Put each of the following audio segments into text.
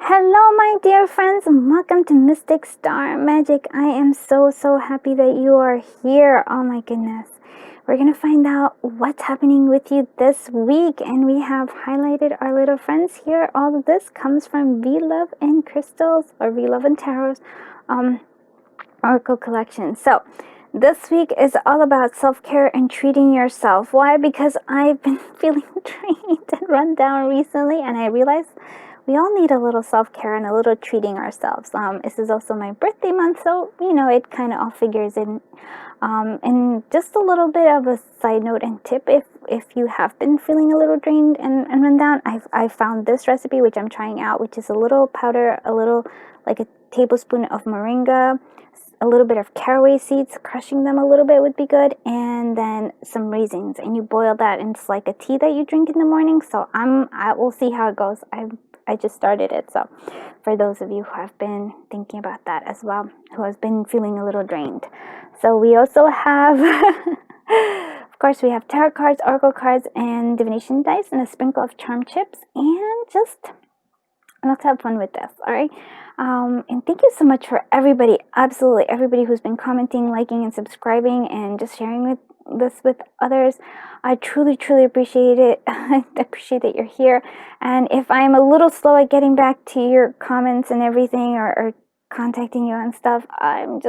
Hello, my dear friends, and welcome to Mystic Star Magic. I am so happy that you are here. Oh my goodness. We're going to find out what's happening with you this week, and we have highlighted our little friends here. All of this comes from V Love and Crystals, or V Love and Tarot's Oracle collection. So, this week is all about self-care and treating yourself. Why? Because I've been feeling drained and run down recently, and I realized we all need a little self-care and a little treating ourselves. This is also my birthday month, so it kind of all figures in. And just a little bit of a side note and tip, if you have been feeling a little drained and run down, I found this recipe which I'm trying out, which is a little powder, a little like a tablespoon of moringa, a little bit of caraway seeds, crushing them a little bit would be good, and then some raisins, and you boil that, and it's like a tea that you drink in the morning. So I will see how it goes. I just started it, so for those of you who have been thinking about that as well, who has been feeling a little drained. So we also have of course we have tarot cards, oracle cards, and divination dice, and a sprinkle of charm chips, and just let's have fun with this. All right. And thank you so much for everybody, absolutely everybody who's been commenting, liking, and subscribing, and just sharing this with others. I truly appreciate it. I appreciate that you're here. And if I'm a little slow at getting back to your comments and everything, or contacting you and stuff, I'm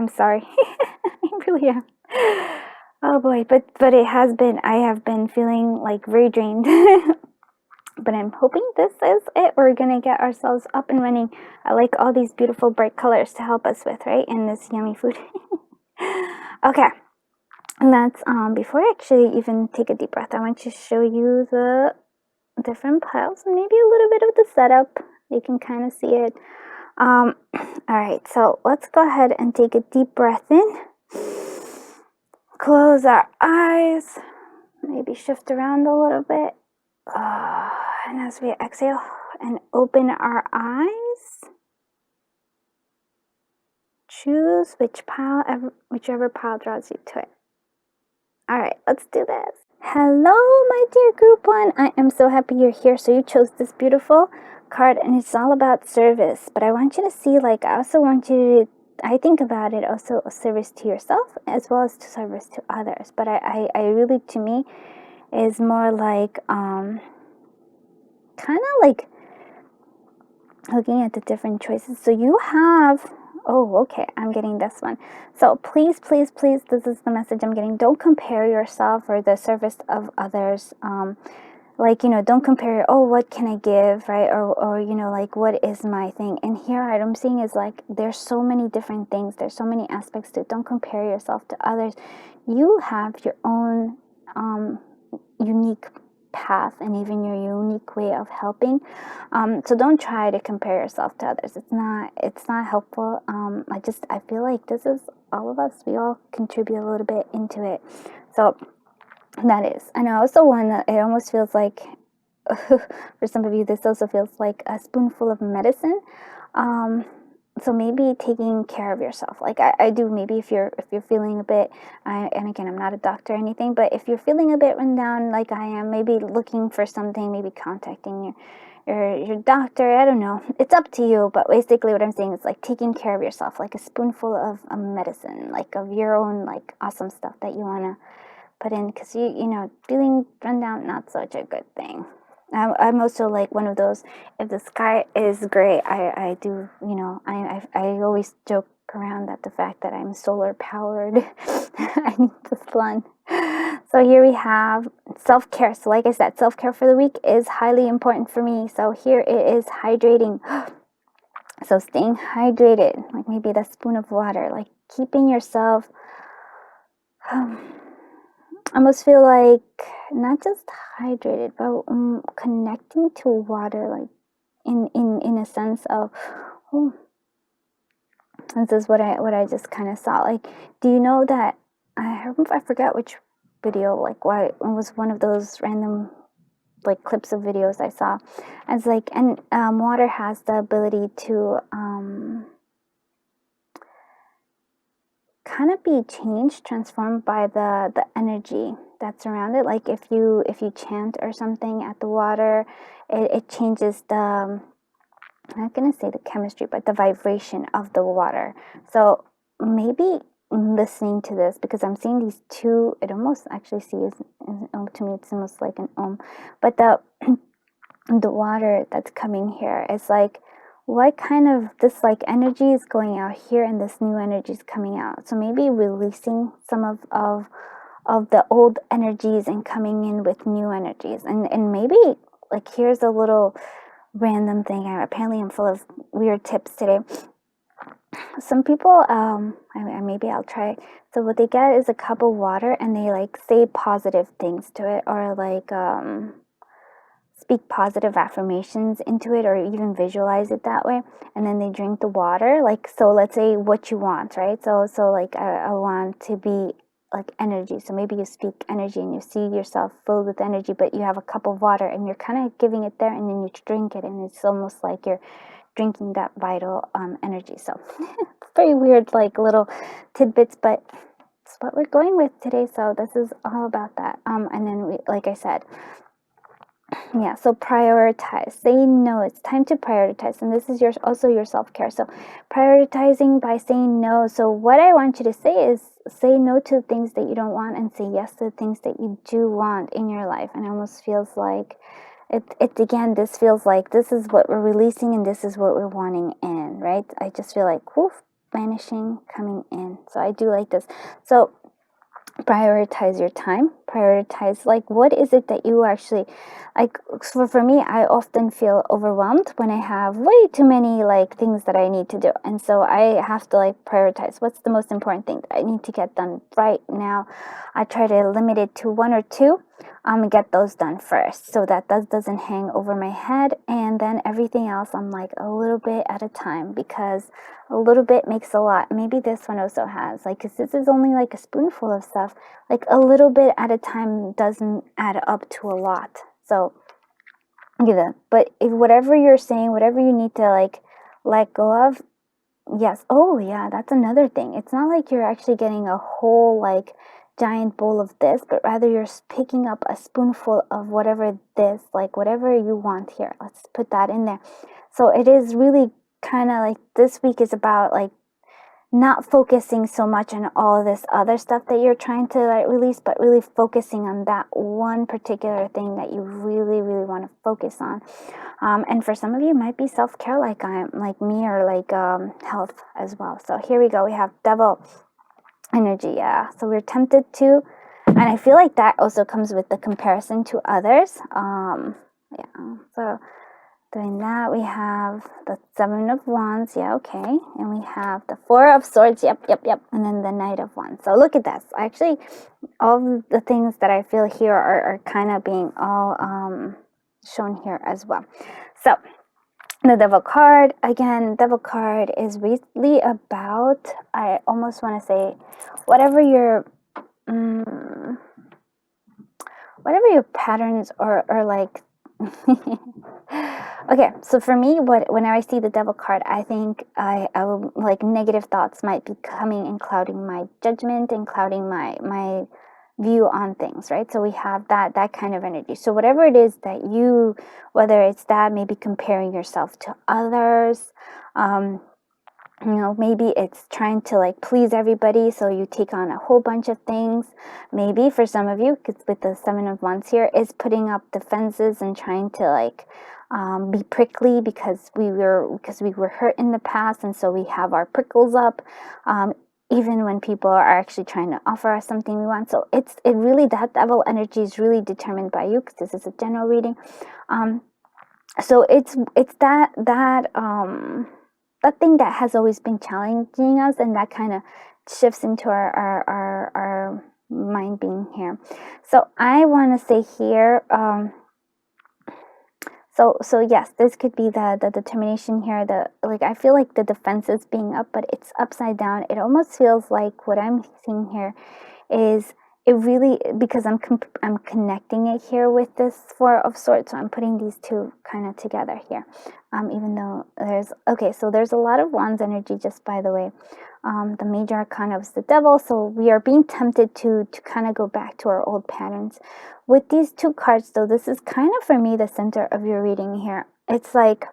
sorry. I really am. Oh boy, but it has been, I have been feeling like very drained. But I'm hoping this is it. We're gonna get ourselves up and running. I like all these beautiful bright colors to help us with, right? And this yummy food. Okay. Let's before I actually even take a deep breath, I want to show you the different piles and maybe a little bit of the setup. You can kind of see it. All right, so let's go ahead and take a deep breath in. Close our eyes. Maybe shift around a little bit. And as we exhale and open our eyes, choose whichever pile draws you to it. All right, let's do this. Hello, my dear group one. I am so happy you're here. So you chose this beautiful card, and it's all about service. But I want you to see, I also want you to, I think about it also a service to yourself as well as to service to others. But I really, to me, is more like, kind of like looking at the different choices. So you have, oh, okay, I'm getting this one. So please, this is the message I'm getting. Don't compare yourself or the service of others. Don't compare, oh, what can I give, right? Or what is my thing? And here what I'm seeing is there's so many different things. There's so many aspects to it. Don't compare yourself to others. You have your own unique path and even your unique way of helping. So don't try to compare yourself to others. It's not helpful. I feel like this is all of us. We all contribute a little bit into it. So that is. And I also want to, it almost feels like, for some of you, this also feels like a spoonful of medicine. So maybe taking care of yourself, I do. Maybe if you're feeling a bit, and again, I'm not a doctor or anything, but if you're feeling a bit run down like I am, maybe looking for something, maybe contacting your doctor. I don't know. It's up to you. But basically, what I'm saying is taking care of yourself, like a spoonful of medicine, of your own awesome stuff that you wanna put in, because feeling run down, not such a good thing. I'm also one of those, if the sky is gray, I do, I always joke around at the fact that I'm solar powered. I need the sun. So here we have self-care. So like I said, self-care for the week is highly important for me. So here it is, hydrating. So staying hydrated, maybe that spoon of water, keeping yourself, almost feel like not just hydrated, but connecting to water, in a sense of, oh, this is what I just kind of saw. Do you know that I forgot which video, why it was one of those random clips of videos I saw. As water has the ability to kind of be changed, transformed by the energy that's around it. If you chant or something at the water, it changes the I'm not going to say the chemistry, but the vibration of the water. So maybe listening to this, because I'm seeing these two, it almost actually seems, to me, it's almost like an but the water that's coming here is like, what kind of this like energy is going out here and this new energy is coming out. So maybe releasing some of the old energies and coming in with new energies. And maybe like, here's a little random thing. Apparently I'm full of weird tips today. Some people, maybe I'll try. So what they get is a cup of water and they like say positive things to it, or like speak positive affirmations into it, or even visualize it that way, and then they drink the water. Like, so let's say what you want, right? So like, I want to be like energy. So maybe you speak energy and you see yourself filled with energy, but you have a cup of water and you're kind of giving it there, and then you drink it, and it's almost like you're drinking that vital energy. So very weird, like little tidbits, but it's what we're going with today. So this is all about that. And then we, like I said, yeah, so prioritize. Say no. It's time to prioritize. And this is also your self-care. So prioritizing by saying no. So what I want you to say is, say no to things that you don't want and say yes to things that you do want in your life. And it almost feels like it again, this feels like this is what we're releasing and this is what we're wanting in, right? I just feel like, woof, vanishing, coming in. So I do like this. So prioritize your time. Prioritize, like, what is it that you actually like. For me, I often feel overwhelmed when I have way too many like things that I need to do, and so I have to like prioritize what's the most important thing that I need to get done right now. I try to limit it to one or two, get those done first, so that doesn't hang over my head, and then everything else I'm like a little bit at a time, because a little bit makes a lot. Maybe this one also has, like, because this is only like a spoonful of stuff, like a little bit at a time doesn't add up to a lot. So yeah, but if whatever you're saying, whatever you need to like let go of, yes. Oh yeah, that's another thing. It's not like you're actually getting a whole like giant bowl of this, but rather you're picking up a spoonful of whatever this, like whatever you want here. Let's put that in there. So it is really kind of like, this week is about like not focusing so much on all this other stuff that you're trying to like release, but really focusing on that one particular thing that you really, really want to focus on. And for some of you, it might be self-care, like me, or like health as well. So here we go. We have devil energy. Yeah. So we're tempted to, and I feel like that also comes with the comparison to others. Yeah. So doing that, we have the Seven of Wands, yeah, okay, and we have the Four of Swords, yep, and then the Knight of Wands. So look at this. Actually, all the things that I feel here are kind of being all shown here as well. So the Devil card, again, Devil card is really about, I almost want to say, whatever your patterns or like okay, so for me, whenever I see the Devil card, I think I will, like, negative thoughts might be coming and clouding my judgment and clouding my view on things, right? So we have that kind of energy. So whatever it is that you, whether it's that, maybe comparing yourself to others, maybe it's trying to like please everybody, so you take on a whole bunch of things. Maybe for some of you, because with the Seven of Wands here, is putting up defenses and trying to like be prickly because we were hurt in the past, and so we have our prickles up, even when people are actually trying to offer us something we want. So it really, that devil energy is really determined by you, because this is a general reading. So it's that thing that has always been challenging us, and that kind of shifts into our mind being here. So I want to say here, so yes, this could be the determination here. I feel like the defense is being up, but it's upside down. It almost feels like what I'm seeing here is, it really, because I'm connecting it here with this Four of Swords, so I'm putting these two kind of together here. Even though there's a lot of Wands energy, just by the way. The major arcana is the Devil, so we are being tempted to kind of go back to our old patterns. With these two cards, though, this is kind of, for me, the center of your reading here. It's like,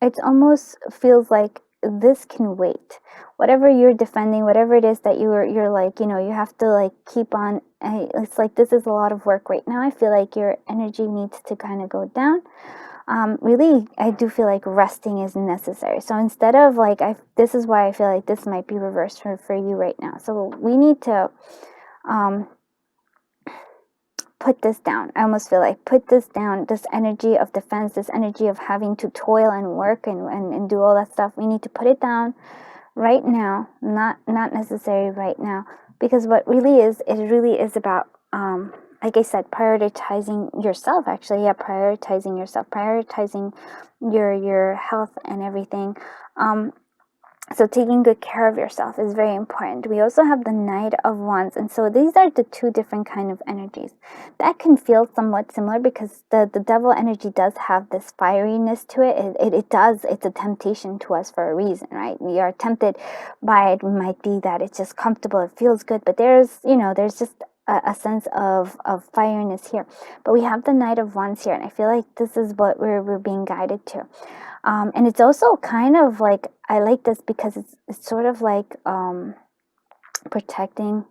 it almost feels like this can wait. Whatever you're defending, whatever it is that you're like, you have to like keep on. It's like this is a lot of work right now. I feel like your energy needs to kind of go down. Really, I do feel like resting is necessary. So instead of like, this is why I feel like this might be reversed for you right now. So we need to put this down. I almost feel like put this down, this energy of defense, this energy of having to toil and work and do all that stuff. We need to put it down right now, not necessary right now. Because what really is, it really is about, like I said, prioritizing yourself. Actually, yeah, prioritizing yourself, prioritizing your health and everything. So taking good care of yourself is very important. We also have the Knight of Wands. And so these are the two different kind of energies. That can feel somewhat similar because the devil energy does have this fieriness to it. It does. It's a temptation to us for a reason, right? We are tempted by it. It might be that it's just comfortable. It feels good. But there's just a sense of fieriness here. But we have the Knight of Wands here. And I feel like this is what we're being guided to. And it's also kind of like, I like this because it's sort of like protecting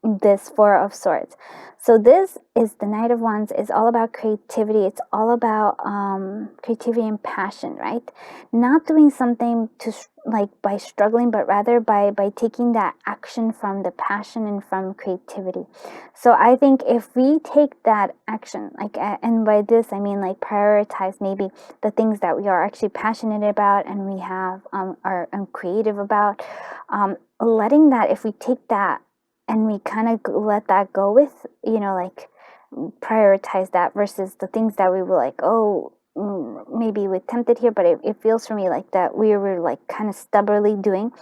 this Four of Swords. So this is the Knight of Wands, is all about creativity. It's all about creativity and passion, right? Not doing something to like by struggling, but rather by taking that action from the passion and from creativity. So I think if we take that action, like, and by this I mean like prioritize maybe the things that we are actually passionate about and we have are creative about, letting that, if we take that and we kind of let that go with, like prioritize that versus the things that we were like, oh, maybe we're tempted here, but it feels for me like that we were like kind of stubbornly doing,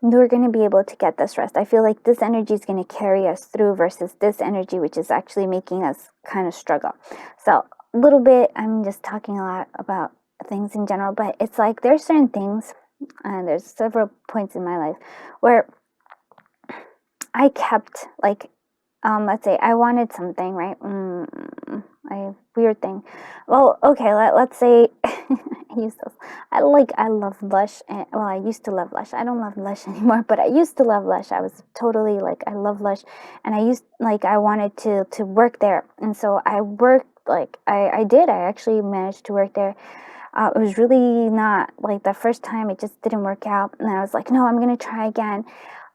we're going to be able to get this rest. I feel like this energy is going to carry us through versus this energy, which is actually making us kind of struggle. So a little bit, I'm just talking a lot about things in general, but it's like there's certain things, and there's several points in my life where I kept like, let's say I wanted something, right? Weird thing. Well, okay, let's say I use those. I love Lush, and well, I used to love Lush. I don't love Lush anymore, but I used to love Lush. I was totally like, I love Lush, and I wanted to work there, and so I worked like I did. I actually managed to work there. It was really not like the first time. It just didn't work out, and I was like, no, I'm gonna try again.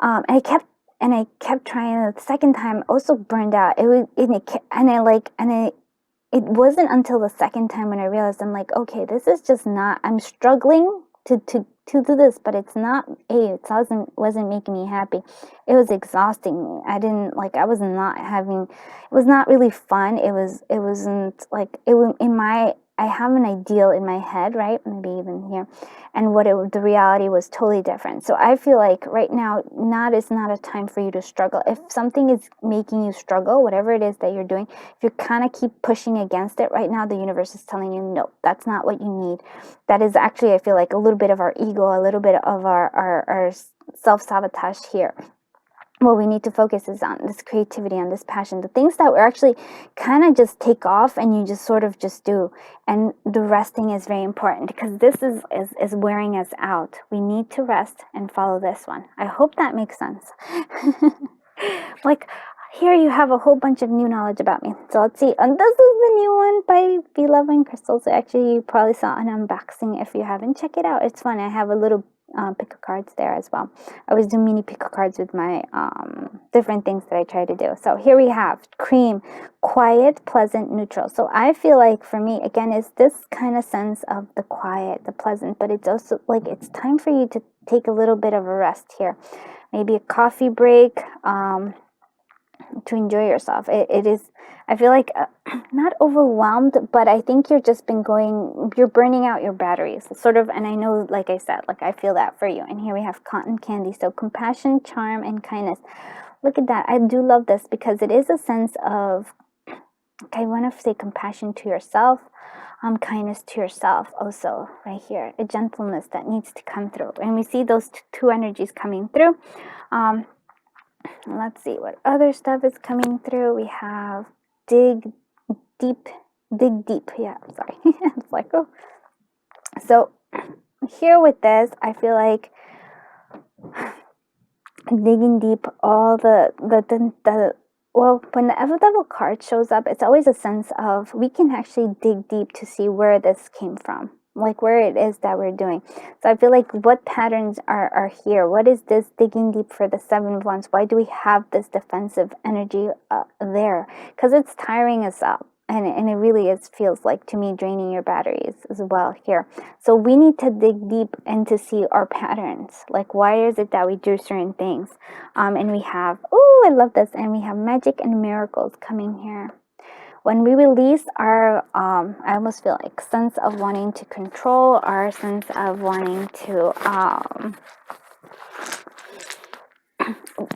And I kept trying. The second time, also burned out. It wasn't until the second time when I realized, I'm like, okay, this is just not. I'm struggling to do this, but it's not. It wasn't making me happy. It was exhausting me. I didn't like. I was not having. It was not really fun. It wasn't like it was in my. I have an ideal in my head, right? Maybe even here, and the reality was totally different. So I feel like right now, is not a time for you to struggle. If something is making you struggle, whatever it is that you're doing, if you kind of keep pushing against it right now, the universe is telling you, no, that's not what you need. That is actually, I feel like, a little bit of our ego, a little bit of our self-sabotage here. What we need to focus is on this creativity, on this passion, the things that we're actually kind of just take off and you just sort of just do. And the resting is very important because this is wearing us out. We need to rest and follow this one. I hope that makes sense. Like, here you have a whole bunch of new knowledge about me. So let's see. And this is the new one by Be Love and Crystals. Actually, you probably saw an unboxing. If you haven't, check it out. It's fun. I have a little pick of cards there as well. I always do mini pick of cards with my different things that I try to do. So here we have Cream, quiet, pleasant, neutral. So I feel like for me, again, is this kind of sense of the quiet, the pleasant, but it's also like it's time for you to take a little bit of a rest here. Maybe a coffee break, to enjoy yourself. It is, I feel like, not overwhelmed, but I think you're burning out your batteries, sort of. And I know, like I said, like I feel that for you. And here we have Cotton Candy. So compassion, charm, and kindness. Look at that. I do love this because it is a sense of, I want to say compassion to yourself, kindness to yourself also right here, a gentleness that needs to come through. And we see those two energies coming through. Let's see what other stuff is coming through. We have dig deep dig deep. Yeah, sorry. It's like, oh. So here with this, I feel like digging deep, all the well, when the Evil Devil card shows up, it's always a sense of we can actually dig deep to see where this came from, like where it is that we're doing. So I feel like what patterns are here? What is this digging deep for the Seven of Wands? Why do we have this defensive energy there? Because it's tiring us up. And it really is, feels like to me, draining your batteries as well here. So we need to dig deep and to see our patterns. Like, why is it that we do certain things? And we have, oh, I love this. And we have magic and miracles coming here. When we release our, I almost feel like sense of wanting to control, our sense of wanting to,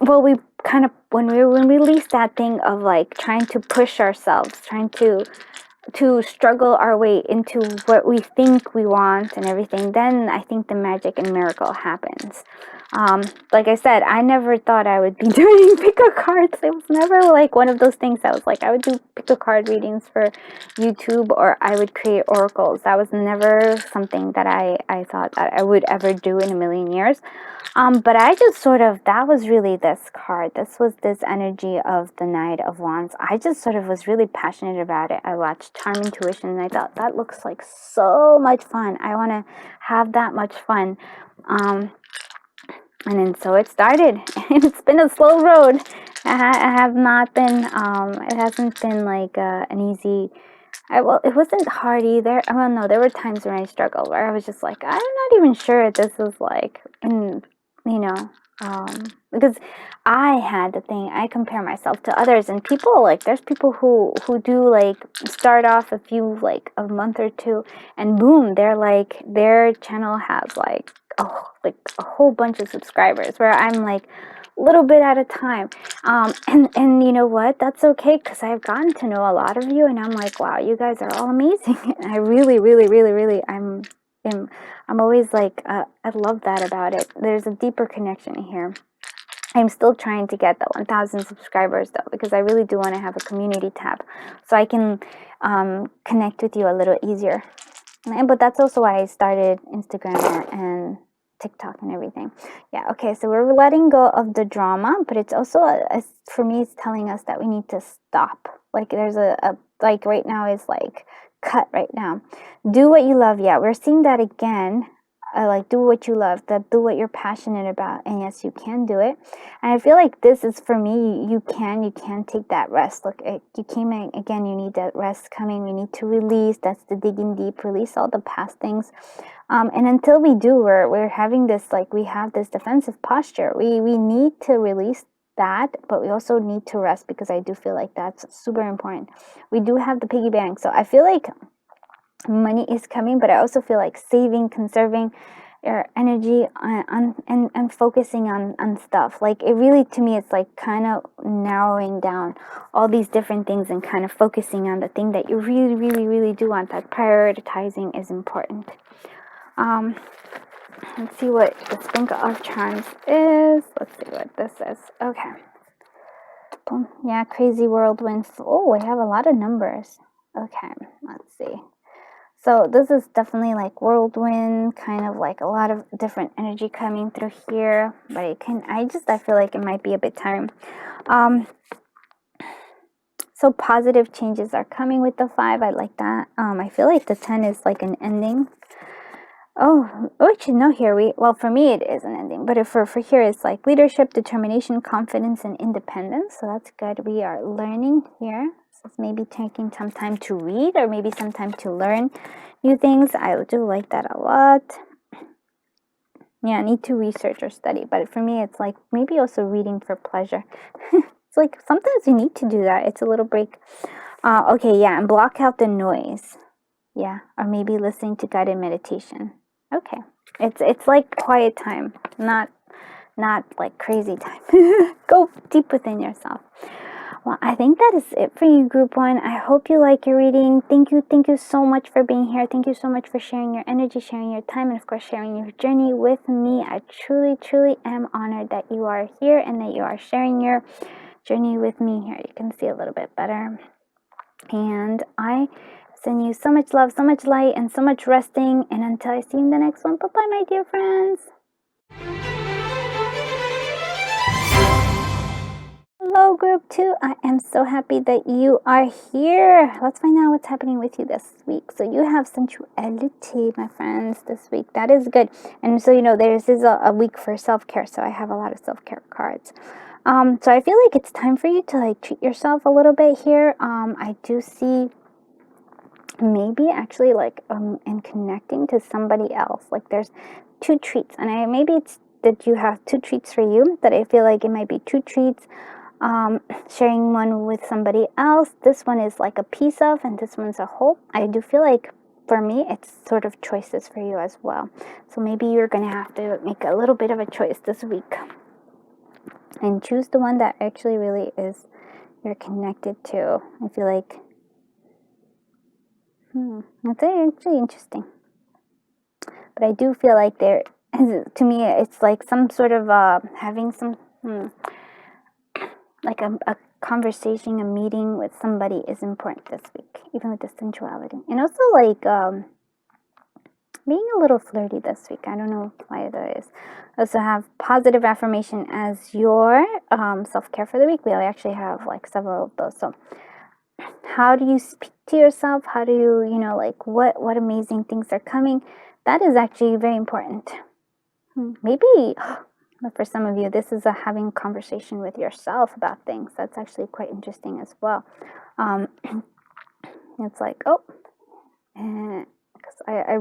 well, we kind of, when we release that thing of like trying to push ourselves, trying to struggle our way into what we think we want and everything, then I think the magic and miracle happens. Like I said, I never thought I would be doing pick a cards. It was never like one of those things that was like I would do pick a card readings for YouTube, or I would create oracles. That was never something that I thought that I would ever do in a million years. But I just sort of, that was really this card. This was this energy of the Knight of Wands. I just sort of was really passionate about it. I watched Charm Intuition and I thought that looks like so much fun. I want to have that much fun. And then so it started. It's been a slow road. I have not been, it hasn't been like an easy, well, it wasn't hard either. Well, no, there were times when I struggled where I was just like, I'm not even sure if this is like, you know, because I had the thing, I compare myself to others, and people, like, there's people who do like start off a few, like a month or two, and boom, they're like, their channel has like a whole bunch of subscribers, where I'm like a little bit at a time. And you know what, that's okay, because I've gotten to know a lot of you, and I'm like, wow, you guys are all amazing. And I really I'm always like, I love that about it. There's a deeper connection here. I'm still trying to get the 1,000 subscribers though, because I really do want to have a community tab so I can connect with you a little easier. But that's also why I started Instagram and TikTok and everything. Yeah, okay, so we're letting go of the drama, but it's also, for me, it's telling us that we need to stop. Like, there's like right now is like, cut right now. Do what you love. Yeah, we're seeing that again. Like, do what you love, do what you're passionate about, and yes, you can do it. And I feel like this is, for me, you can take that rest. Look, you came in again, you need that rest coming, you need to release. That's the digging deep, release all the past things. And until we do, we're having this, like, we have this defensive posture. We need to release that, but we also need to rest, because I do feel like that's super important. We do have the piggy bank, so I feel like money is coming, but I also feel like saving, conserving your energy and focusing on stuff. Like, it really, to me, it's like kind of narrowing down all these different things and kind of focusing on the thing that you really do want. That prioritizing is important. Let's see what the Sprinkle of Charms is. Let's see what this is. Okay. Boom. Yeah, crazy whirlwind. Oh, we have a lot of numbers. Okay, let's see. So this is definitely like whirlwind, kind of like a lot of different energy coming through here, but I feel like it might be a bit tiring. So positive changes are coming with the 5. I like that. I feel like the 10 is like an ending. Oh, actually, no, well, for me, it is an ending, but for here, it's like leadership, determination, confidence, and independence. So that's good. We are learning here. So it's maybe taking some time to read, or maybe some time to learn new things. I do like that a lot. Yeah, I need to research or study, but for me, it's like maybe also reading for pleasure. It's like sometimes you need to do that. It's a little break. Okay, yeah, and block out the noise. Yeah, or maybe listening to guided meditation. Okay, it's like quiet time, not like crazy time. Go deep within yourself. Well, I think that is it for you, Group 1. I hope you like your reading. Thank you so much for being here. Thank you so much for sharing your energy, sharing your time, and of course sharing your journey with me. I truly am honored that you are here and that you are sharing your journey with me here. You can see a little bit better. And I send you so much love, so much light, and so much resting. And until I see you in the next one, bye-bye, my dear friends. Hello, group 2. I am so happy that you are here. Let's find out what's happening with you this week. So you have sensuality, my friends, this week. That is good. And so, this is a week for self-care. So I have a lot of self-care cards. So I feel like it's time for you to treat yourself a little bit here. I do see maybe actually and connecting to somebody else. Like there's 2 treats, and maybe it's that you have 2 treats for you, that I feel like it might be 2 treats, sharing one with somebody else. This one is like a piece of, and this one's a whole. I do feel like for me it's sort of choices for you as well. So maybe you're gonna have to make a little bit of a choice this week and choose the one that actually really is you're connected to. I feel like that's actually interesting. But I do feel like to me, it's like some sort of having some, like a conversation, a meeting with somebody is important this week, even with the sensuality. And also like being a little flirty this week. I don't know why that is. Also have positive affirmation as your self-care for the week. We actually have like several of those. So how do you speak to yourself? How do you, what amazing things are coming? That is actually very important. Maybe for some of you, this is having a conversation with yourself about things. That's actually quite interesting as well. It's like, because I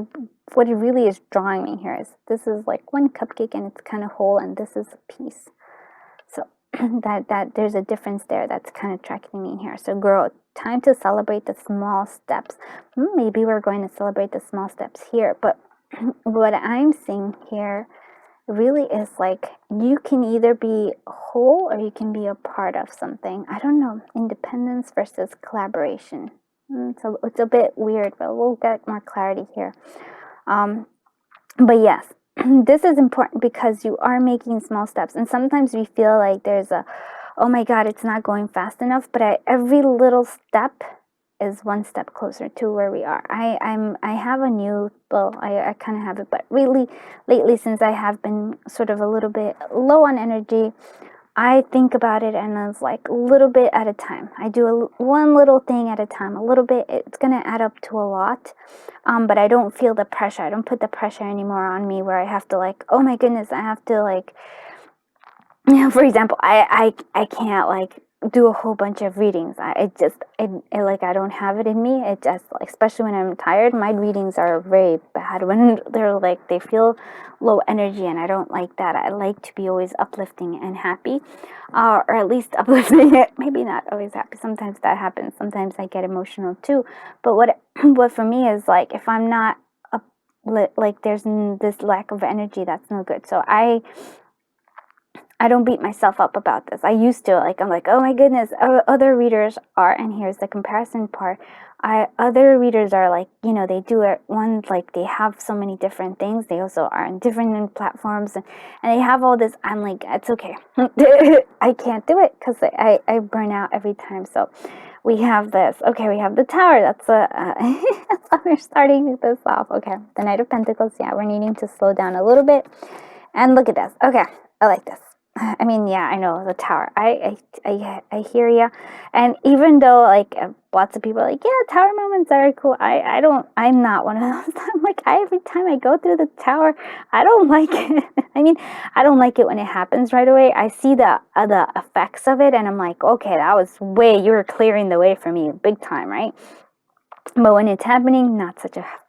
what it really is drawing me here is this is like one cupcake and it's kind of whole, and this is a piece. So that there's a difference there that's kind of tracking me here. So girl, time to celebrate the small steps. Maybe we're going to celebrate the small steps here, but what I'm seeing here really is like you can either be whole or you can be a part of something. I don't know, independence versus collaboration. So it's a bit weird, but we'll get more clarity here. But yes, this is important because you are making small steps, and sometimes we feel like there's oh my god, it's not going fast enough, but every little step is one step closer to where we are. I have a new, I kind of have it, but really lately, since I have been sort of a little bit low on energy, I think about it and it's like a little bit at a time. I do one little thing at a time, a little bit. It's going to add up to a lot, but I don't feel the pressure. I don't put the pressure anymore on me where I have to oh my goodness, I have to for example, I can't do a whole bunch of readings. I don't have it in me. It just, especially when I'm tired, my readings are very bad when they're they feel low energy, and I don't like that. I like to be always uplifting and happy, or at least uplifting it. Maybe not always happy. Sometimes that happens. Sometimes I get emotional too. But what for me is if I'm not there's this lack of energy, that's no good. So I don't beat myself up about this. I used to, I'm like, oh my goodness, other readers are, and here's the comparison part. Other readers are they do it one, they have so many different things. They also are on different platforms, and they have all this. I'm like, it's okay. I can't do it because I burn out every time. So we have this. Okay, we have the Tower. That's that's how we're starting this off. Okay, the Knight of Pentacles. Yeah, we're needing to slow down a little bit. And look at this. Okay, I like this. I mean, yeah, I know the Tower. I hear ya. And even though lots of people are yeah, Tower moments are cool. I'm not one of those. I'm every time I go through the Tower, I don't like it. I mean, I don't like it when it happens right away. I see the effects of it, and I'm like, okay, that was you were clearing the way for me, big time, right? But when it's happening,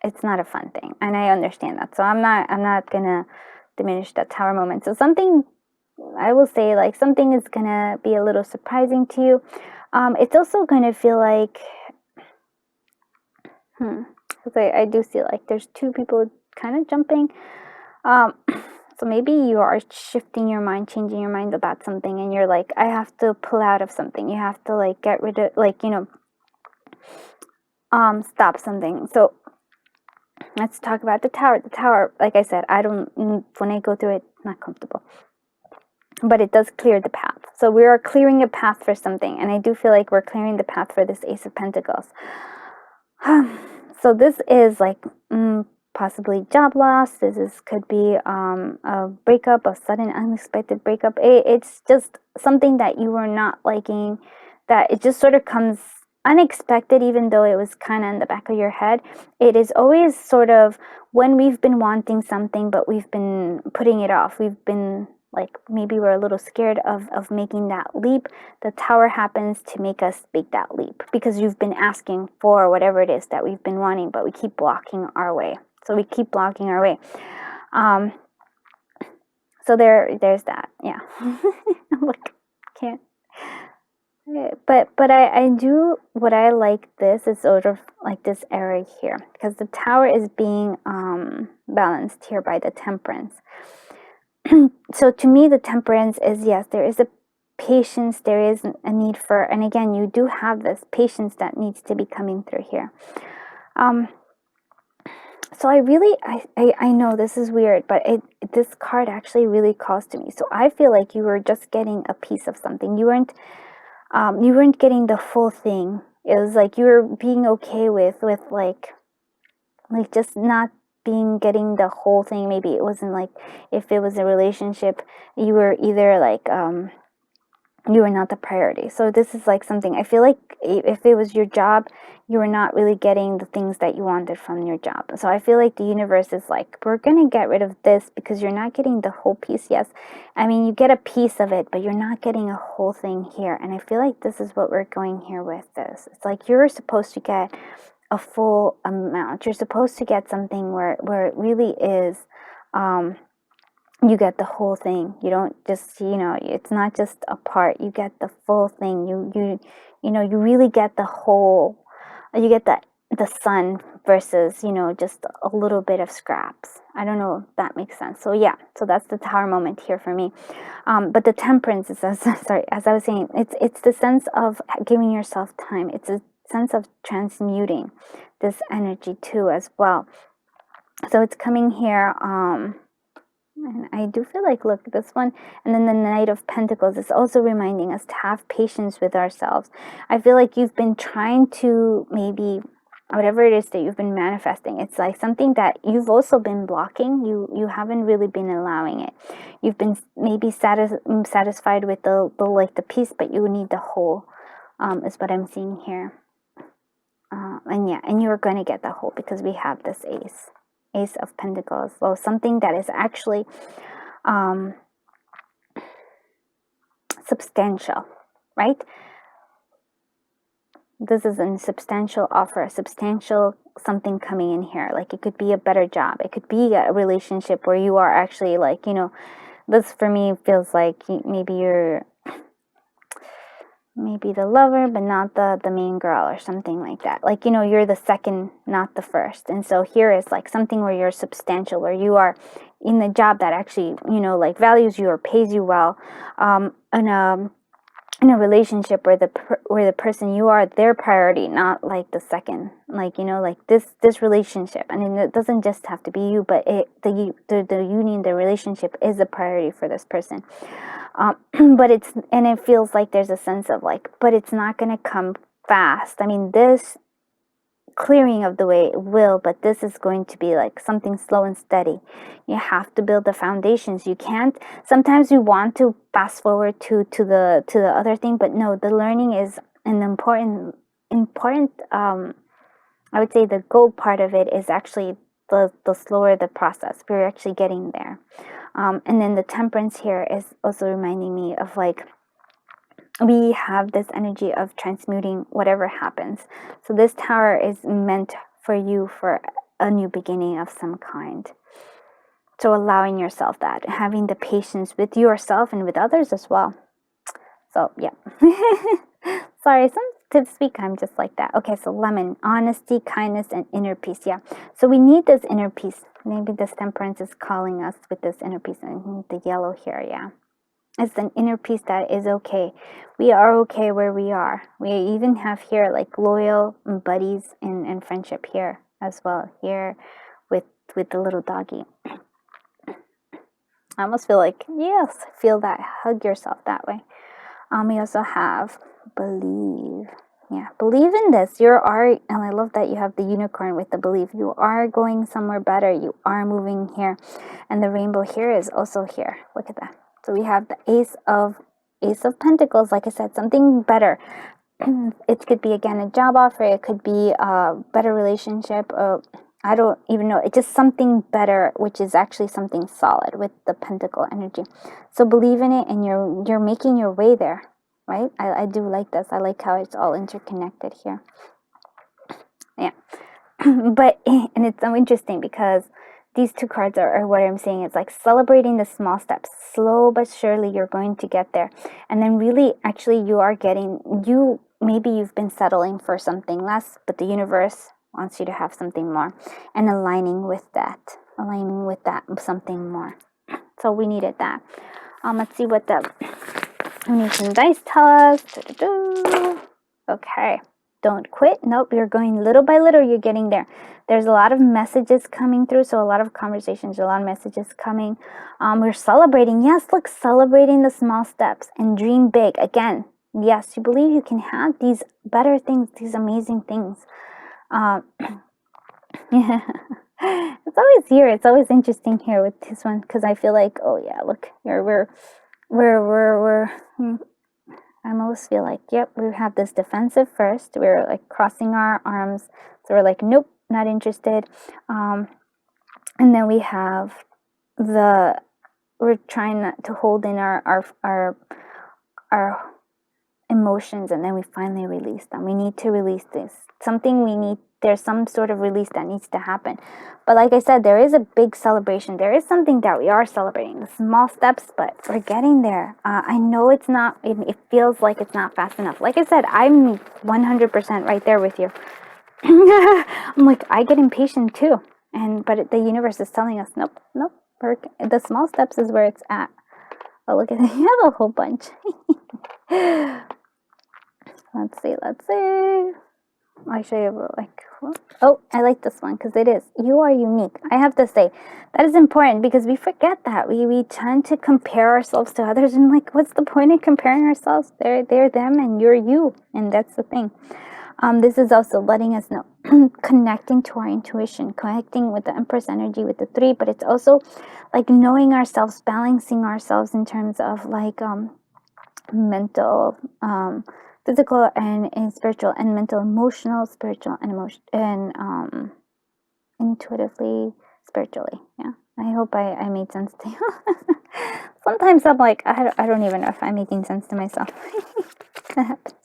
it's not a fun thing, and I understand that. So I'm not gonna diminish that Tower moment. So something, I will say, something is gonna be a little surprising to you. It's also gonna feel because I do see there's 2 people kind of jumping. So maybe you are shifting your mind, changing your mind about something, and you're I have to pull out of something. You have to get rid of stop something. So let's talk about the Tower. The Tower, like I said, when I go through it, not comfortable. but it does clear the path. So we are clearing a path for something, and I do feel like we're clearing the path for this Ace of Pentacles. So this is like possibly job loss. Could be a breakup, a sudden unexpected breakup. It's just something that you were not liking, that it just sort of comes unexpected, even though it was kind of in the back of your head. It is always sort of when we've been wanting something, but we've been putting it off. We've been like, maybe we're a little scared of making that leap. The Tower happens to make us make that leap, because you've been asking for whatever it is that we've been wanting, but we keep blocking our way. So we keep blocking our way. So there's that. Yeah. Look, can't. But I do, what I like this is sort of like this area here, because the Tower is being balanced here by the Temperance. So to me, the Temperance is, yes, there is a patience, there is a need for, and again, you do have this patience that needs to be coming through here. So I know this is weird, but this card actually really calls to me. So I feel like you were just getting a piece of something. You weren't getting the full thing. It was like you were being okay with like just not getting the whole thing. Maybe it wasn't like, if it was a relationship, you were either like you were not the priority. So this is like something, I feel like if it was your job, you were not really getting the things that you wanted from your job. So I feel like the universe is like, we're gonna get rid of this because you're not getting the whole piece. Yes, I mean, you get a piece of it, but you're not getting a whole thing here. And I feel like this is what we're going here with this. It's like you're supposed to get a full amount. You're supposed to get something where it really is, you get the whole thing. You don't just, it's not just a part. You get the full thing. You really get the whole. You get the sun versus, just a little bit of scraps. I don't know if that makes sense. So yeah, so that's the Tower moment here for me. But the Temperance is, as I was saying, it's the sense of giving yourself time. It's a sense of transmuting this energy too as well. So it's coming here, and I do feel like, look, this one, and then the Knight of Pentacles is also reminding us to have patience with ourselves. I feel like you've been trying to, maybe whatever it is that you've been manifesting, it's like something that you've also been blocking. You haven't really been allowing it. You've been maybe satisfied with the piece, but you need the whole, is what I'm seeing here. And you're going to get the whole, because we have this Ace of Pentacles. So something that is actually substantial, right? This is a substantial offer, a substantial something coming in here. Like, it could be a better job. It could be a relationship where you are actually like, this for me feels like maybe you're the lover, but not the main girl, or something like that. Like, you're the second, not the first. And so here is like something where you're substantial, where you are in the job that actually, like values you or pays you well, in a relationship where the person you are their priority, not like the second, like, like this relationship. I mean, it doesn't just have to be you, but the union, the relationship is a priority for this person. But it feels like there's a sense of like, but it's not going to come fast. I mean, this clearing of the way will, but this is going to be like something slow and steady. You have to build the foundations. You can't, sometimes you want to fast forward to the other thing, but no, the learning is an important I would say the gold part of it is actually the slower the process. We're actually getting there. And then the Temperance here is also reminding me of like, we have this energy of transmuting whatever happens. So this Tower is meant for you for a new beginning of some kind. So allowing yourself that, having the patience with yourself and with others as well. So yeah. Sorry, this week I'm just like that. Okay, so Lemon, honesty, kindness, and inner peace. Yeah, so we need this inner peace. Maybe this Temperance is calling us with this inner peace. And the yellow here, yeah. It's an inner peace that is okay. We are okay where we are. We even have here like loyal buddies and friendship here as well. Here with the little doggy. I almost feel like, yes, feel that, hug yourself that way. We also have believe. Yeah, believe in this. You are, and I love that you have the unicorn with the belief. You are going somewhere better. You are moving here. And the rainbow here is also here. Look at that. So we have the Ace of Pentacles. Like I said, something better. It could be, again, a job offer. It could be a better relationship. I don't even know. It's just something better, which is actually something solid with the pentacle energy. So believe in it, and you're making your way there, right? I do like this. I like how it's all interconnected here. Yeah. But, and it's so interesting because these two cards are what I'm saying. It's like celebrating the small steps. Slow but surely you're going to get there. And then really, actually, maybe you've been settling for something less, but the universe wants you to have something more, and aligning with that something more. So we needed that. Let's see what the Venetian dice tell us. Okay. Don't quit. Nope, you're going little by little, you're getting there. There's a lot of messages coming through, so a lot of conversations, a lot of messages coming. We're celebrating. Yes, look, celebrating the small steps and dream big. Again, yes, you believe you can have these better things, these amazing things. Yeah. It's always here. It's always interesting here with this one, because I feel like, oh yeah, look, here we're I almost feel like, yep, we have this defensive first. We're like crossing our arms. So we're like, nope, not interested. And then we have we're trying not to hold in our emotions, and then we finally release them. We need to release this. There's some sort of release that needs to happen. But like I said, there is a big celebration. There is something that we are celebrating, the small steps, but we're getting there. I know it's not, it feels like it's not fast enough. Like I said, I'm 100% right there with you. I'm like, I get impatient too. But the universe is telling us, nope, the small steps is where it's at. Oh, look at that. You have a whole bunch. Let's see. I'll show you oh, I like this one because it is. You are unique. I have to say that is important, because we forget that. We tend to compare ourselves to others, and like, what's the point in comparing ourselves? They're them and you're you, and that's the thing. This is also letting us know, connecting to our intuition, connecting with the Empress energy with the 3, but it's also like knowing ourselves, balancing ourselves in terms of like mental, physical and spiritual, and mental, emotional, spiritual, and intuitively, spiritually. Yeah, I hope I made sense to you. Sometimes I'm like, I don't even know if I'm making sense to myself. That happens.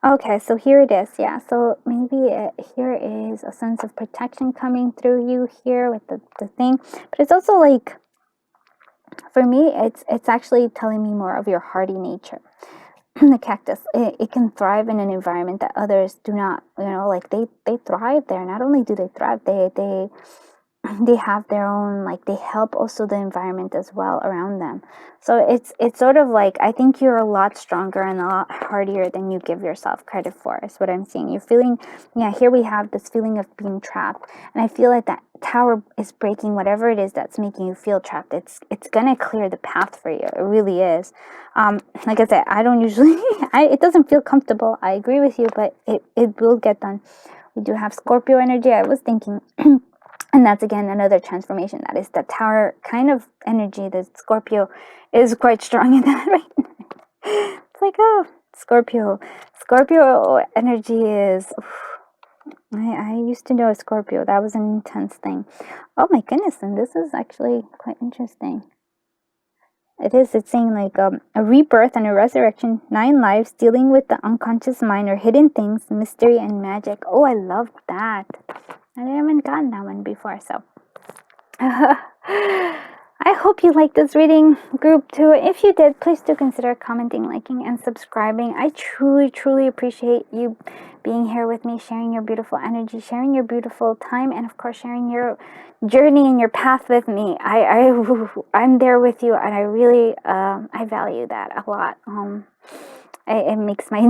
Okay, so here it is. Yeah, so maybe here is a sense of protection coming through you here with the thing, but it's also like, for me, it's actually telling me more of your hardy nature. The cactus, it can thrive in an environment that others do not. Like they thrive there. Not only do they thrive, they have their own, like, they help also the environment as well around them. So it's sort of like, I think you're a lot stronger and a lot hardier than you give yourself credit for, is what I'm seeing. You're feeling, here we have this feeling of being trapped, and I feel like that tower is breaking whatever it is that's making you feel trapped. It's gonna clear the path for you. It really is. Like I said, I don't usually it doesn't feel comfortable. I agree with you, but it will get done. We do have Scorpio energy. I was thinking and that's, again, another transformation. That is the tower kind of energy. The Scorpio is quite strong in that, right? It's like, oh, Scorpio energy is, I used to know a Scorpio. That was an intense thing. Oh my goodness, and this is actually quite interesting. It's saying like a rebirth and a resurrection, 9 lives, dealing with the unconscious mind or hidden things, mystery and magic. Oh, I love that. I haven't gotten that one before, so I hope you liked this reading, group 2. If you did, please do consider commenting, liking, and subscribing. I truly, truly appreciate you being here with me, sharing your beautiful energy, sharing your beautiful time, and of course, sharing your journey and your path with me. I'm there with you, and I really, I value that a lot. It makes my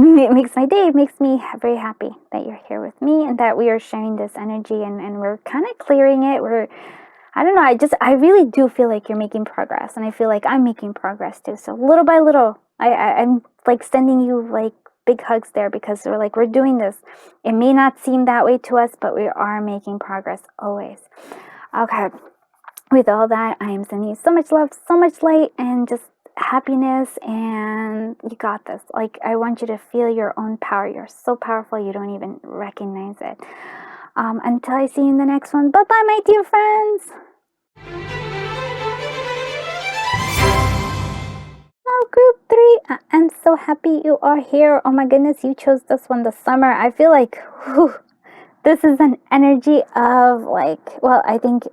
day. It makes me very happy that you're here with me and that we are sharing this energy, and we're kind of clearing it. I don't know, I really do feel like you're making progress, and I feel like I'm making progress too. So little by little, I'm like sending you like big hugs there, because we're doing this. It may not seem that way to us, but we are making progress always. Okay. With all that, I am sending you so much love, so much light, and just happiness, and you got this. Like, I want you to feel your own power. You're so powerful, you don't even recognize it. Until I see you in the next one, bye-bye, my dear friends. Oh, group 3, I am so happy you are here. Oh my goodness, you chose this one, the summer. I feel like, whew, this is an energy of like, well, I think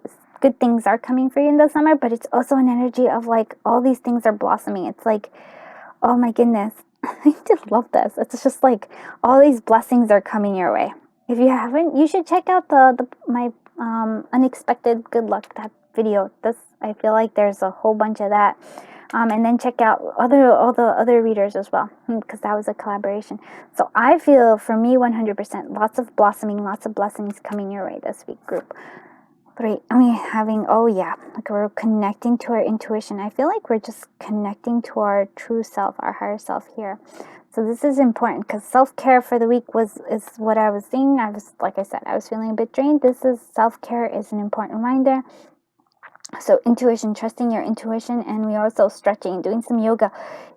good things are coming for you in the summer, but it's also an energy of like all these things are blossoming. It's like, oh my goodness, I just love this. It's just like all these blessings are coming your way. If you haven't, you should check out my unexpected good luck, that video. I feel like there's a whole bunch of that. And then check out all the other readers as well, because that was a collaboration. So I feel, for me, 100%, lots of blossoming, lots of blessings coming your way this week, group 3. And we having, oh yeah, like we're connecting to our intuition. I feel like we're just connecting to our true self, our higher self here. So this is important, because self-care for the week is what I was saying. Like I said, I was feeling a bit drained. Self-care is an important reminder. So intuition, trusting your intuition, and we also stretching, doing some yoga.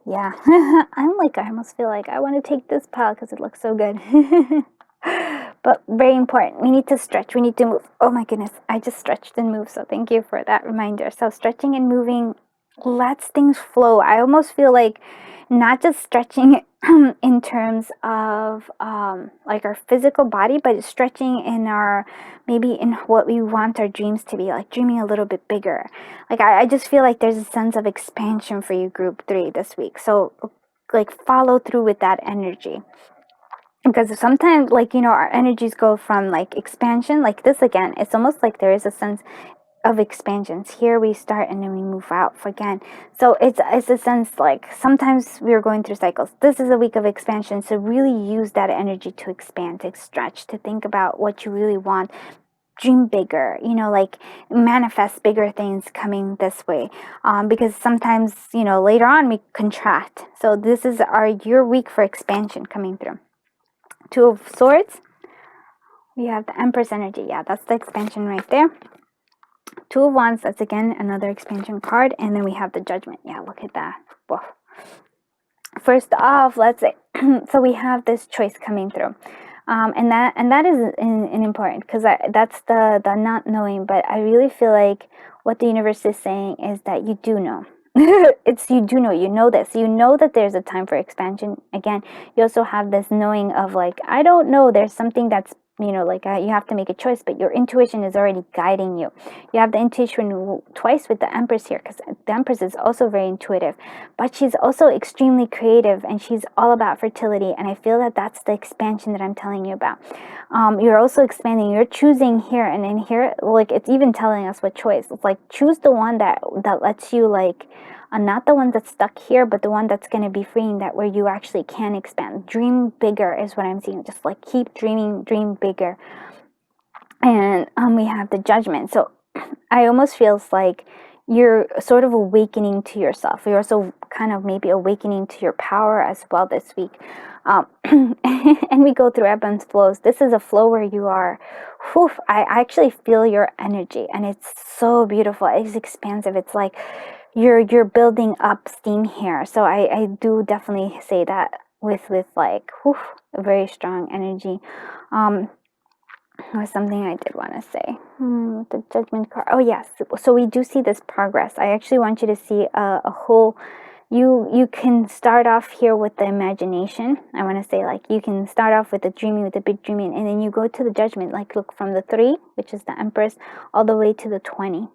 Yeah, I almost feel like I want to take this pile because it looks so good. But very important, we need to stretch, we need to move. Oh my goodness, I just stretched and moved, so thank you for that reminder. So stretching and moving lets things flow. I almost feel like not just stretching in terms of like our physical body, but stretching in our, maybe in what we want our dreams to be, like dreaming a little bit bigger. Like I just feel like there's a sense of expansion for you, group 3, this week. So like follow through with that energy, because sometimes, like, our energies go from like expansion, like this again, it's almost like there is a sense of expansions. Here we start and then we move out again. So it's a sense like sometimes we're going through cycles. This is a week of expansion, so really use that energy to expand, to stretch, to think about what you really want. Dream bigger, like manifest bigger things coming this way, because sometimes, later on we contract. So this is your week for expansion coming through. 2 of Swords, we have the Empress energy. Yeah, that's the expansion right there. 2 of Wands, that's again another expansion card. And then we have the Judgment. Yeah, look at that. Whoa. First off, let's say, so we have this choice coming through. And that is an important, because that's the not knowing. But I really feel like what the universe is saying is that you do know. You do know, this, that there's a time for expansion. Again, you also have this knowing of like, I don't know, there's something that's, you have to make a choice, but your intuition is already guiding you. You have the intuition twice with the Empress here, because the Empress is also very intuitive, but she's also extremely creative, and she's all about fertility. And I feel that that's the expansion that I'm telling you about. You're also expanding, you're choosing here, and in here, like, it's even telling us what choice. It's like, choose the one that lets you, like, not the one that's stuck here, but the one that's going to be freeing, that where you actually can expand. Dream bigger is what I'm seeing. Just like keep dreaming, dream bigger. And we have the Judgment. So I almost feels like you're sort of awakening to yourself. You're also kind of maybe awakening to your power as well this week. And we go through ebb and flows. This is a flow where you are, I actually feel your energy, and it's so beautiful. It's expansive. It's like you're building up steam here. So I do definitely say that with like a very strong energy. Was something I did want to say. The Judgment card. Oh yes. So we do see this progress. I actually want you to see a whole. You can start off here with the imagination. I want to say, like, you can start off with the dreaming, with the big dreaming, and then you go to the Judgment. Like, look from the 3, which is the Empress, all the way to the 20.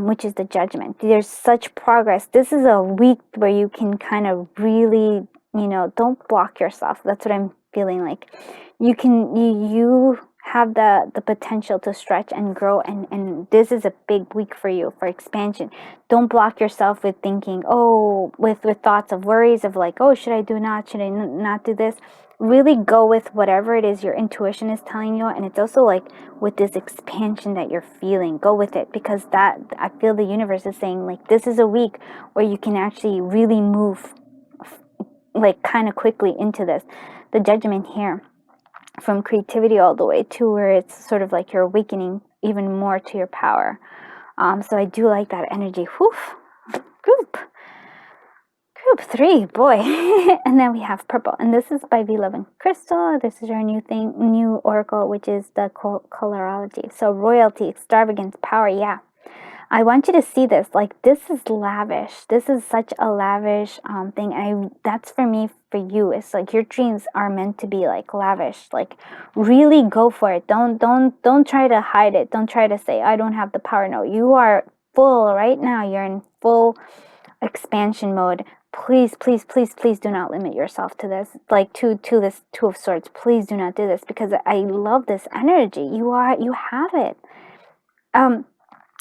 Which is the Judgment. There's such progress. This is a week where you can kind of really, don't block yourself. That's what I'm feeling like. You have the potential to stretch and grow, and this is a big week for you for expansion. Don't block yourself with thinking, with thoughts of worries of like, should I not do this? really go with whatever it is your intuition is telling you. And it's also like with this expansion that you're feeling, go with it, because that, I feel the universe is saying like this is a week where you can actually really move like kind of quickly into this. The Judgment here, from creativity all the way to where it's sort of like you're awakening even more to your power. So I do like that energy. Whew. Group 3, boy. And then we have purple, and this is by V Love and Crystal. This is our new oracle, which is the colorology. So royalty, extravagance, power. Yeah, I want you to see this. Like, this is lavish. This is such a lavish thing. And that's for me, for you. It's like your dreams are meant to be like lavish. Like, really go for it. Don't try to hide it. Don't try to say I don't have the power. No, you are full right now. You're in full expansion mode. Please do not limit yourself to this, like to this Two of Swords. Please do not do this, because I love this energy. You have it. And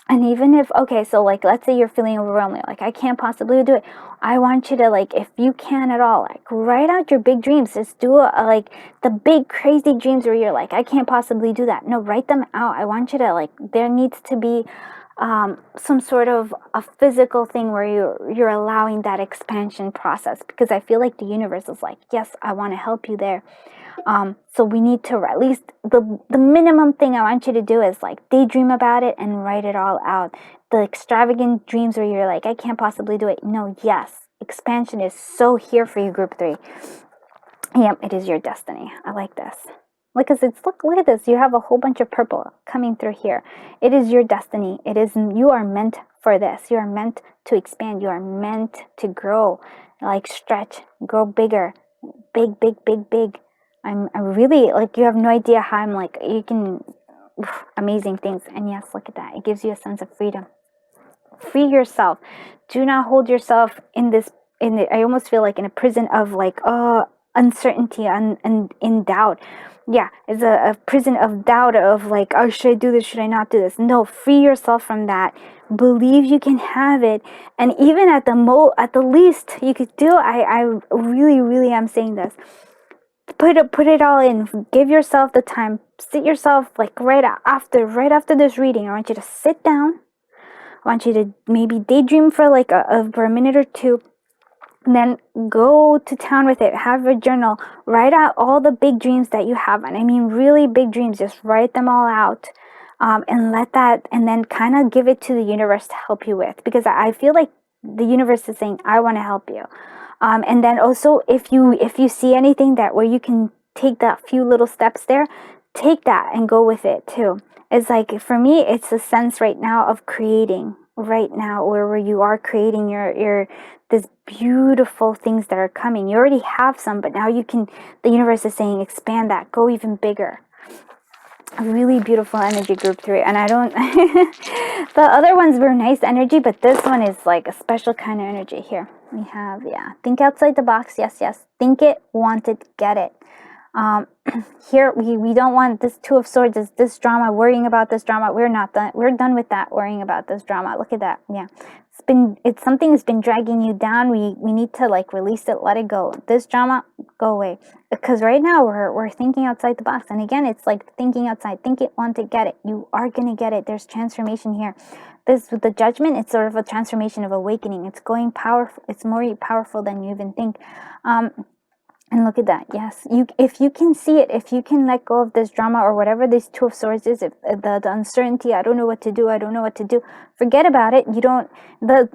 even if, okay, so like, let's say you're feeling overwhelmed, like I can't possibly do it. I want you to, like, if you can at all, like, write out your big dreams. Just do like the big crazy dreams where you're like, I can't possibly do that. No, write them out. I want you to, like, there needs to be some sort of a physical thing where you're allowing that expansion process, because I feel like the universe is like, yes, I want to help you there. So we need to, at least the minimum thing I want you to do is like daydream about it and write it all out. The extravagant dreams where you're like, I can't possibly do it. No, yes, expansion is so here for you, group 3. Yep, it is your destiny. I like this. Look at this. You have a whole bunch of purple coming through here. It is your destiny. You are meant for this. You are meant to expand. You are meant to grow, like stretch, grow bigger, big. I'm really, like, you have no idea how I'm like, you can, amazing things. And yes, look at that. It gives you a sense of freedom. Free yourself. Do not hold yourself I almost feel like in a prison of like, uncertainty and in doubt. Yeah, it's a prison of doubt of like, oh, should I do this? Should I not do this? No, free yourself from that. Believe you can have it. And even at the least you could do, I really am saying this. Put it all in. Give yourself the time. Sit yourself, like, right after this reading. I want you to sit down. I want you to maybe daydream for like for a minute or two. And then go to town with it. Have a journal. Write out all the big dreams that you have. And I mean really big dreams. Just write them all out. And then kind of give it to the universe to help you with. Because I feel like the universe is saying, I want to help you. And then also, if you see anything where you can take that few little steps there, take that and go with it too. It's like, for me, it's a sense right now of creating right now, where you are creating your this beautiful things that are coming. You already have some, but now the universe is saying, expand that, go even bigger. A really beautiful energy, group 3. And I don't the other ones were nice energy, but this one is like a special kind of energy. Here we have, think outside the box. Yes, think it, want it, get it. Here we don't want this Two of Swords, this drama, worrying about this drama. We're done with that, worrying about this drama. Look at that. Yeah, it's something that's been dragging you down. We need to, like, release it, let it go. This drama, go away. Because right now we're thinking outside the box. And again, it's like thinking outside. Think it, want it, get it. You are gonna get it. There's transformation here. This, with the Judgment, it's sort of a transformation of awakening. It's going powerful. It's more powerful than you even think. And look at that. Yes, if you can see it, if you can let go of this drama or whatever this Two of Swords is, if the uncertainty, I don't know what to do, forget about it.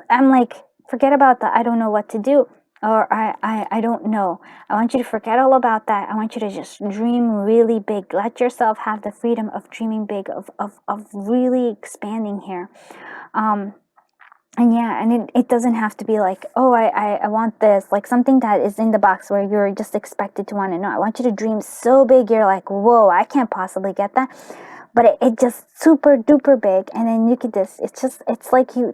I'm like, forget about the I don't know what to do, or I don't know. I want you to forget all about that. I want you to just dream really big. Let yourself have the freedom of dreaming big, of really expanding here. And it doesn't have to be like, oh, I want this, like something that is in the box where you're just expected to want to know. I want you to dream so big, you're like, whoa, I can't possibly get that. But it just super duper big. And then look at this. It's like even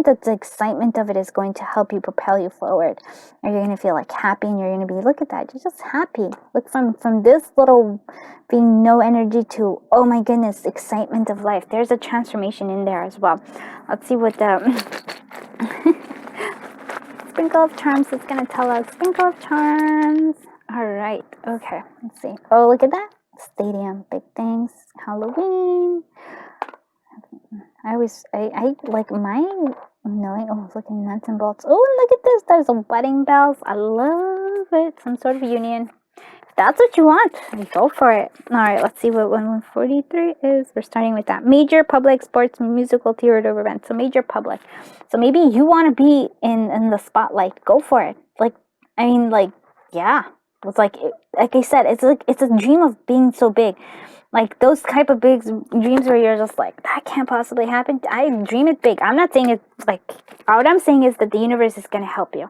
the excitement of it is going to help you propel you forward. And you're going to feel like happy, and you're going to be, look at that, you're just happy. Look, from this little being no energy to, oh my goodness, excitement of life. There's a transformation in there as well. Let's see what the Sprinkle of Charms is going to tell us. Sprinkle of Charms. All right. Okay. Let's see. Oh, look at that. Stadium. Big things. Halloween. I like mine knowing. Oh, look at nuts and bolts. Oh, and look at this. There's a wedding bells. I love it. Some sort of union. If that's what you want, go for it. All right. Let's see what 143 is. We're starting with that. Major public sports, musical, theater event. So major public. So maybe you want to be in the spotlight. Go for it. Like, I mean, like, yeah. It's like I said, it's a dream of being so big. Like those type of big dreams where you're just like, that can't possibly happen. I dream it big. I'm not saying it's like, what I'm saying is that the universe is going to help you.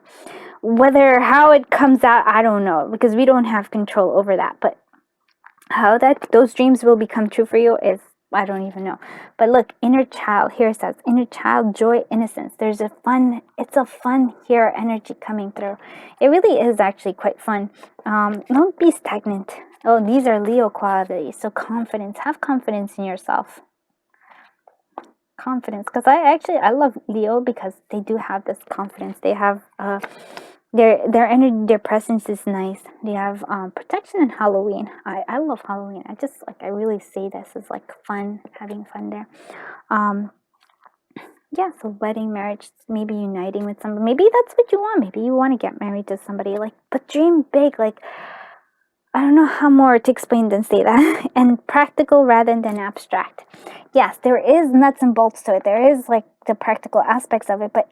Whether how it comes out, I don't know, because we don't have control over that. But how that those dreams will become true for you is, I don't even know. But look, inner child, here it says, inner child, joy, innocence. It's a fun here energy coming through. It really is actually quite fun. Don't be stagnant. Oh, these are Leo qualities. So confidence, have confidence in yourself. Confidence, because I love Leo because they do have this confidence. They have their energy, their presence is nice. They have protection in Halloween. I love Halloween. I really see this as like fun, having fun there. Yeah, so wedding, marriage, maybe uniting with somebody. Maybe that's what you want. Maybe you want to get married to somebody. Like, but dream big. Like, I don't know how more to explain than say that. And practical rather than abstract. Yes, there is nuts and bolts to it. There is like the practical aspects of it. But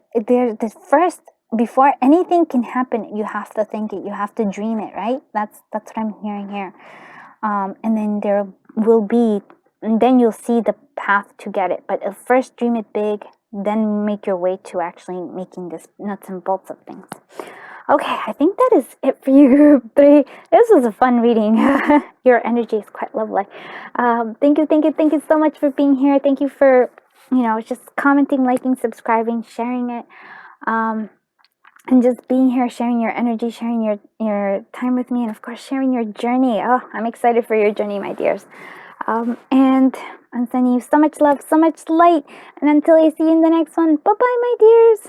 before anything can happen, you have to think it. You have to dream it, right? That's what I'm hearing here. And then there will be, and then you'll see the path to get it. But first dream it big, then make your way to actually making this nuts and bolts of things. Okay, I think that is it for you, group 3. This was a fun reading. Your energy is quite lovely. Thank you so much for being here. Thank you for, just commenting, liking, subscribing, sharing it, and just being here, sharing your energy, sharing your time with me, and of course, sharing your journey. Oh, I'm excited for your journey, my dears. And I'm sending you so much love, so much light. And until I see you in the next one, bye-bye, my dears.